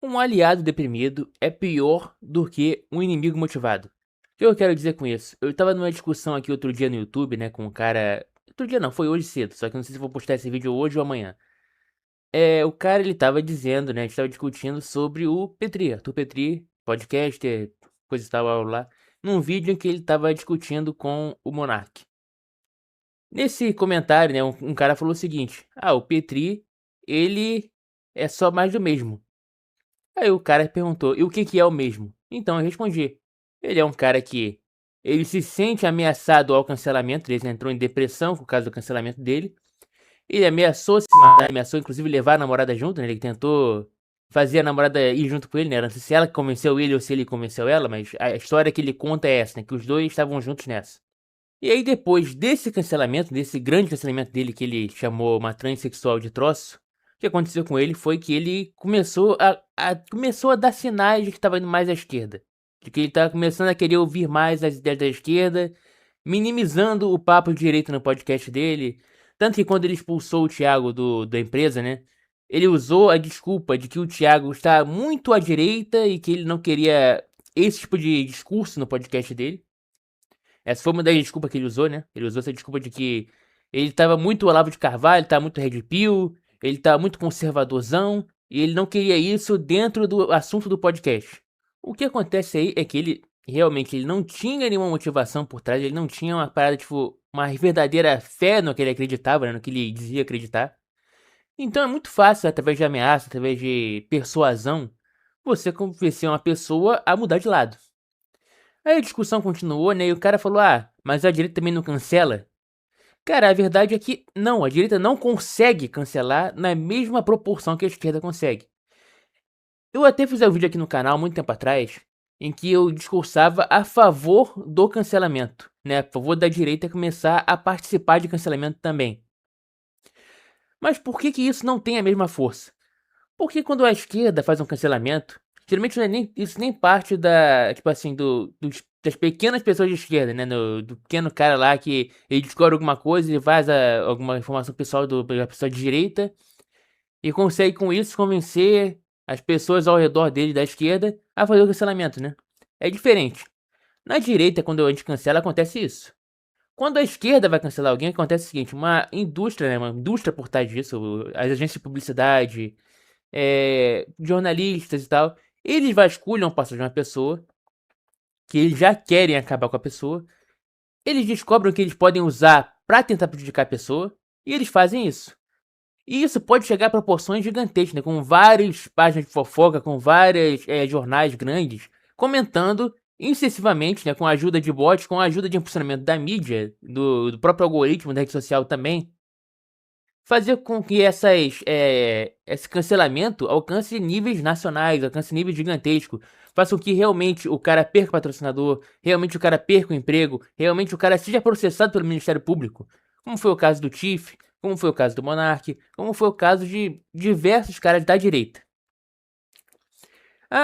Um aliado deprimido é pior do que um inimigo motivado. O que eu quero dizer com isso? Eu tava numa discussão aqui outro dia no YouTube, né, com um cara. Outro dia não, foi hoje cedo, só que eu não sei se eu vou postar esse vídeo hoje ou amanhã. O cara ele tava dizendo, né, a gente tava discutindo sobre o Petri, Arthur Petri, podcaster, coisa e tal lá, num vídeo em que ele tava discutindo com o Monark. Nesse comentário, né, um cara falou o seguinte: o Petri, ele é só mais do mesmo. Aí o cara perguntou: "E o que que é o mesmo?". Então eu respondi: "Ele é um cara que ele se sente ameaçado ao cancelamento, ele entrou em depressão por causa do cancelamento dele. Ele ameaçou se matar, ameaçou inclusive levar a namorada junto, né, ele tentou fazer a namorada ir junto com ele, né, não sei se ela convenceu ele ou se ele convenceu ela, mas a história que ele conta é essa, né, que os dois estavam juntos nessa. E aí depois desse cancelamento, desse grande cancelamento dele que ele chamou uma transexual de troço, o que aconteceu com ele foi que ele começou a dar sinais de que estava indo mais à esquerda. De que ele estava começando a querer ouvir mais as ideias da esquerda, minimizando o papo de direita no podcast dele. Tanto que quando ele expulsou o Thiago da empresa, né? Ele usou a desculpa de que o Thiago está muito à direita e que ele não queria esse tipo de discurso no podcast dele. Essa foi uma das desculpas que ele usou, né? Ele usou essa desculpa de que ele tava muito Olavo de Carvalho, ele tava muito Red Pill, ele tava muito conservadorzão, e ele não queria isso dentro do assunto do podcast. O que acontece aí é que ele não tinha nenhuma motivação por trás, ele não tinha uma parada, tipo, uma verdadeira fé no que ele acreditava, né? No que ele dizia acreditar. Então é muito fácil, através de ameaça, através de persuasão, você convencer uma pessoa a mudar de lado. Aí a discussão continuou, né? E o cara falou: mas a direita também não cancela? Cara, a verdade é que não, a direita não consegue cancelar na mesma proporção que a esquerda consegue. Eu até fiz um vídeo aqui no canal muito tempo atrás em que eu discursava a favor do cancelamento, né? A favor da direita começar a participar de cancelamento também. Mas por que que isso não tem a mesma força? Porque quando a esquerda faz um cancelamento, geralmente não é isso nem parte da, tipo assim, das pequenas pessoas de esquerda, né? Do pequeno cara lá que ele descobre alguma coisa, ele vaza alguma informação pessoal da pessoa de direita e consegue com isso convencer as pessoas ao redor dele da esquerda a fazer o cancelamento, né? É diferente. Na direita, quando a gente cancela, acontece isso. Quando a esquerda vai cancelar alguém, acontece o seguinte: uma indústria, né? Uma indústria por trás disso, as agências de publicidade, jornalistas e tal, eles vasculham o passado de uma pessoa, que eles já querem acabar com a pessoa, eles descobrem o que eles podem usar para tentar prejudicar a pessoa, e eles fazem isso. E isso pode chegar a proporções gigantescas, né, com várias páginas de fofoca, com vários jornais grandes, comentando incessivamente, né, com a ajuda de bots, com a ajuda de impulsionamento da mídia, do próprio algoritmo da rede social também, fazer com que esse cancelamento alcance níveis nacionais, alcance níveis gigantescos. Faça com que realmente o cara perca o patrocinador, realmente o cara perca o emprego, realmente o cara seja processado pelo Ministério Público. Como foi o caso do Tiff, como foi o caso do Monark, como foi o caso de diversos caras da direita.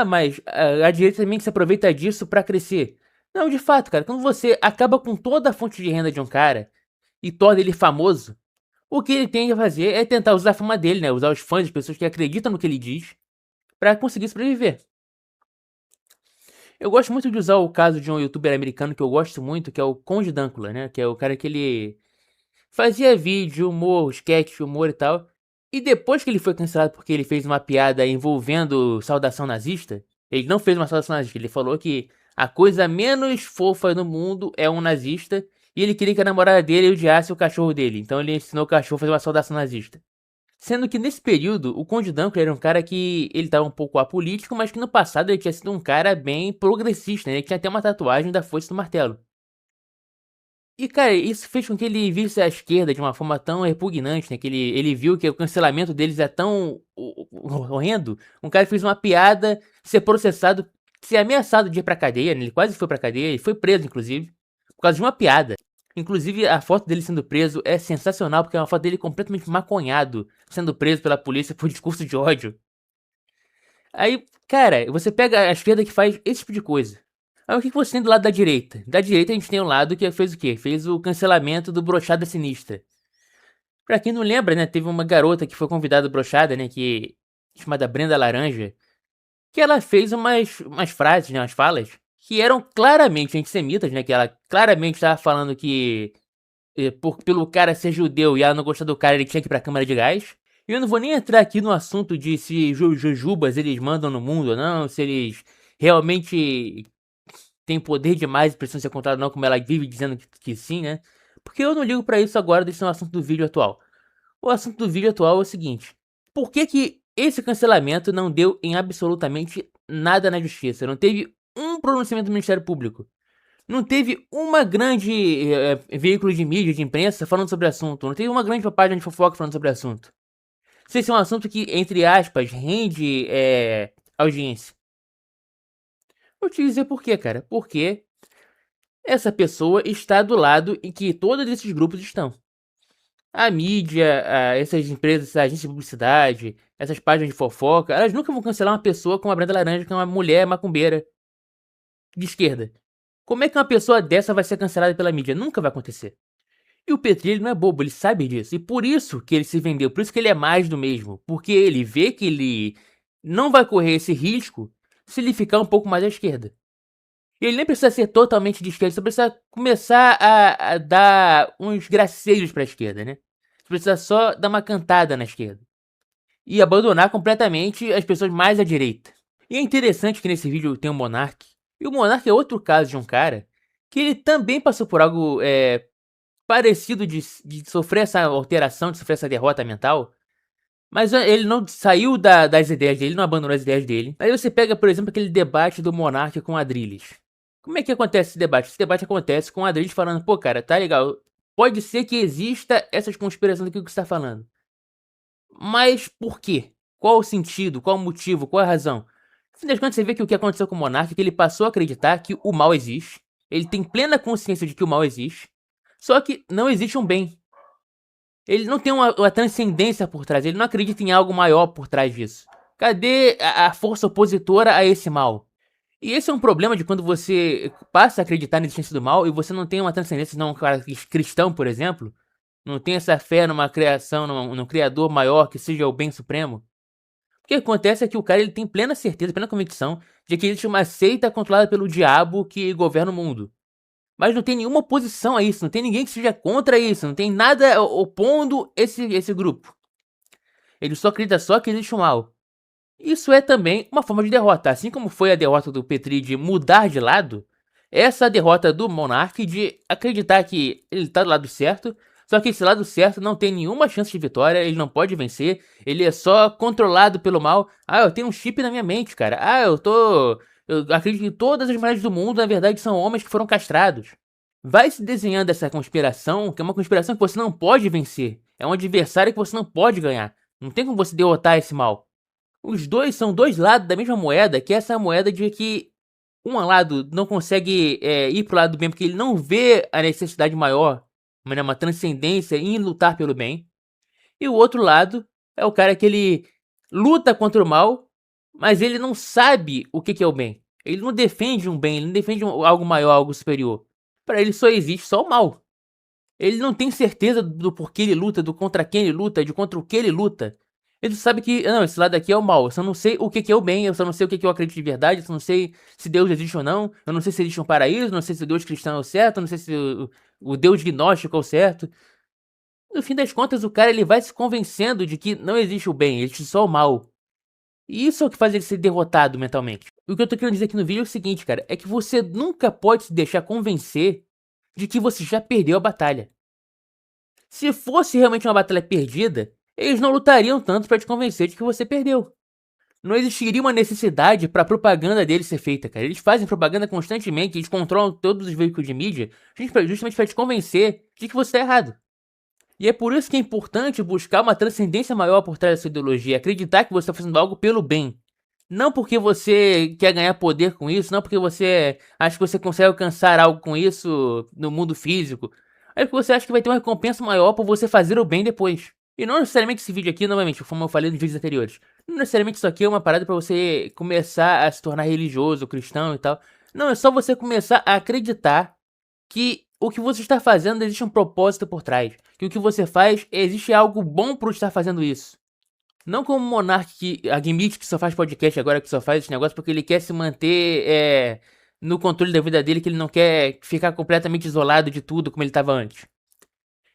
Mas a direita também se aproveita disso pra crescer. Não, de fato, cara, quando você acaba com toda a fonte de renda de um cara e torna ele famoso, o que ele tem a fazer é tentar usar a fama dele, né? Usar os fãs, as pessoas que acreditam no que ele diz, pra conseguir sobreviver. Eu gosto muito de usar o caso de um youtuber americano que eu gosto muito, que é o Conde Dankula, né? Que é o cara que ele fazia vídeo, humor, sketch, humor e tal. E depois que ele foi cancelado porque ele fez uma piada envolvendo saudação nazista, ele não fez uma saudação nazista, ele falou que a coisa menos fofa no mundo é um nazista e ele queria que a namorada dele odiasse o cachorro dele. Então ele ensinou o cachorro a fazer uma saudação nazista. Sendo que nesse período, o Conde Dooku era um cara que ele tava um pouco apolítico, mas que no passado ele tinha sido um cara bem progressista, né? Ele tinha até uma tatuagem da Foice do Martelo. E, cara, isso fez com que ele visse a esquerda de uma forma tão repugnante, né? Que ele viu que o cancelamento deles é tão horrendo. Um cara que fez uma piada, ser processado, ser ameaçado de ir pra cadeia, né? Ele quase foi pra cadeia, ele foi preso, inclusive, por causa de uma piada. Inclusive, a foto dele sendo preso é sensacional, porque é uma foto dele completamente maconhado, sendo preso pela polícia por discurso de ódio. Aí, cara, você pega a esquerda que faz esse tipo de coisa. Aí o que você tem do lado da direita? Da direita a gente tem um lado que fez o quê? Fez o cancelamento do Brochada Sinistra. Pra quem não lembra, né, teve uma garota que foi convidada brochada, né, chamada Brenda Laranja. que ela fez umas frases, né, umas falas, que eram claramente antissemitas, né, que ela claramente estava falando que pelo cara ser judeu e ela não gostar do cara, ele tinha que ir pra câmara de gás. E eu não vou nem entrar aqui no assunto de se jujubas eles mandam no mundo ou não, se eles realmente têm poder demais e precisam ser controlados ou não, como ela vive dizendo que sim, né? Porque eu não ligo pra isso agora, desse é um assunto do vídeo atual. O assunto do vídeo atual é o seguinte: por que esse cancelamento não deu em absolutamente nada na justiça? Não teve um pronunciamento do Ministério Público. Não teve uma grande veículo de mídia, de imprensa falando sobre o assunto. Não teve uma grande página de fofoca falando sobre o assunto. Esse é um assunto que, entre aspas, rende audiência. Vou te dizer por quê, cara. Porque essa pessoa está do lado em que todos esses grupos estão. A mídia, essas empresas, essa agência de publicidade, essas páginas de fofoca, elas nunca vão cancelar uma pessoa com uma Brenda Laranja, que é uma mulher macumbeira de esquerda. Como é que uma pessoa dessa vai ser cancelada pela mídia? Nunca vai acontecer. E o Petri, ele não é bobo, ele sabe disso. E por isso que ele se vendeu, por isso que ele é mais do mesmo. Porque ele vê que ele não vai correr esse risco se ele ficar um pouco mais à esquerda. Ele nem precisa ser totalmente de esquerda, só precisa começar a dar uns gracejos pra esquerda, né? Precisa só dar uma cantada na esquerda. E abandonar completamente as pessoas mais à direita. E é interessante que nesse vídeo tem o Monark. E o Monark é outro caso de um cara que ele também passou por algo parecido de sofrer essa alteração, de sofrer essa derrota mental. Mas ele não saiu das ideias dele, não abandonou as ideias dele. Aí você pega, por exemplo, aquele debate do Monark com o Adrilles. Como é que acontece esse debate? Esse debate acontece com o Adrilles falando, pô, cara, tá legal. Pode ser que exista essas conspirações aqui que você tá falando. Mas por quê? Qual o sentido? Qual o motivo? Qual a razão? No fim das contas, você vê que o que aconteceu com o Monark é que ele passou a acreditar que o mal existe. Ele tem plena consciência de que o mal existe. Só que não existe um bem. Ele não tem uma transcendência por trás. Ele não acredita em algo maior por trás disso. Cadê a força opositora a esse mal? E esse é um problema de quando você passa a acreditar na existência do mal e você não tem uma transcendência, não um cara cristão, por exemplo. Não tem essa fé numa criação, num criador maior que seja o bem supremo. O que acontece é que o cara ele tem plena certeza, plena convicção de que existe uma seita controlada pelo diabo que governa o mundo. Mas não tem nenhuma oposição a isso, não tem ninguém que seja contra isso, não tem nada opondo esse grupo. Ele só acredita só que existe um mal. Isso é também uma forma de derrota, assim como foi a derrota do Petri de mudar de lado, essa derrota do Monark de acreditar que ele tá do lado certo, só que esse lado certo não tem nenhuma chance de vitória, ele não pode vencer, ele é só controlado pelo mal. Ah, eu tenho um chip na minha mente, cara. Ah, eu acredito que todas as mulheres do mundo, na verdade, são homens que foram castrados. Vai se desenhando essa conspiração, que é uma conspiração que você não pode vencer. É um adversário que você não pode ganhar. Não tem como você derrotar esse mal. Os dois são dois lados da mesma moeda, que é essa moeda de que um lado não consegue ir pro lado do bem porque ele não vê a necessidade maior, uma transcendência em lutar pelo bem. E o outro lado é o cara que ele luta contra o mal, mas ele não sabe o que é o bem. Ele não defende um bem, ele não defende algo maior, algo superior. Para ele só existe só o mal. Ele não tem certeza do porquê ele luta, do contra quem ele luta, de contra o que ele luta. Ele sabe que, não, esse lado aqui é o mal. Eu só não sei o que é o bem, eu só não sei o que eu acredito de verdade, eu só não sei se Deus existe ou não. Eu não sei se existe um paraíso, não sei se o Deus cristão é o certo, eu não sei se o Deus gnóstico é o certo. No fim das contas, o cara ele vai se convencendo de que não existe o bem, existe só o mal. E isso é o que faz ele ser derrotado mentalmente. O que eu tô querendo dizer aqui no vídeo é o seguinte, cara, é que você nunca pode se deixar convencer de que você já perdeu a batalha. Se fosse realmente uma batalha perdida, eles não lutariam tanto pra te convencer de que você perdeu. Não existiria uma necessidade pra propaganda deles ser feita, cara. Eles fazem propaganda constantemente, eles controlam todos os veículos de mídia, justamente pra te convencer de que você tá errado. E é por isso que é importante buscar uma transcendência maior por trás dessa ideologia, acreditar que você está fazendo algo pelo bem. Não porque você quer ganhar poder com isso, não porque você acha que você consegue alcançar algo com isso no mundo físico. É porque você acha que vai ter uma recompensa maior por você fazer o bem depois. E não necessariamente esse vídeo aqui, novamente, como eu falei nos vídeos anteriores. Não necessariamente isso aqui é uma parada para você começar a se tornar religioso, cristão e tal. Não, é só você começar a acreditar que o que você está fazendo existe um propósito por trás. Que o que você faz, existe algo bom por estar fazendo isso. Não como o Monark que admite que só faz podcast agora, que só faz esse negócio porque ele quer se manter no controle da vida dele, que ele não quer ficar completamente isolado de tudo como ele estava antes.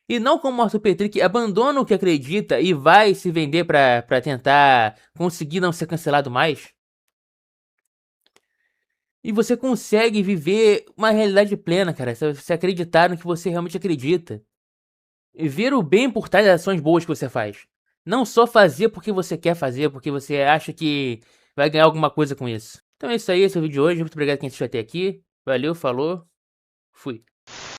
E não como o Arthur Petri, que abandona o que acredita e vai se vender pra tentar conseguir não ser cancelado mais. E você consegue viver uma realidade plena, cara. Se acreditar no que você realmente acredita. E ver o bem por trás das ações boas que você faz. Não só fazer porque você quer fazer, porque você acha que vai ganhar alguma coisa com isso. Então é isso aí, esse é o vídeo de hoje. Muito obrigado quem assistiu até aqui. Valeu, falou, fui.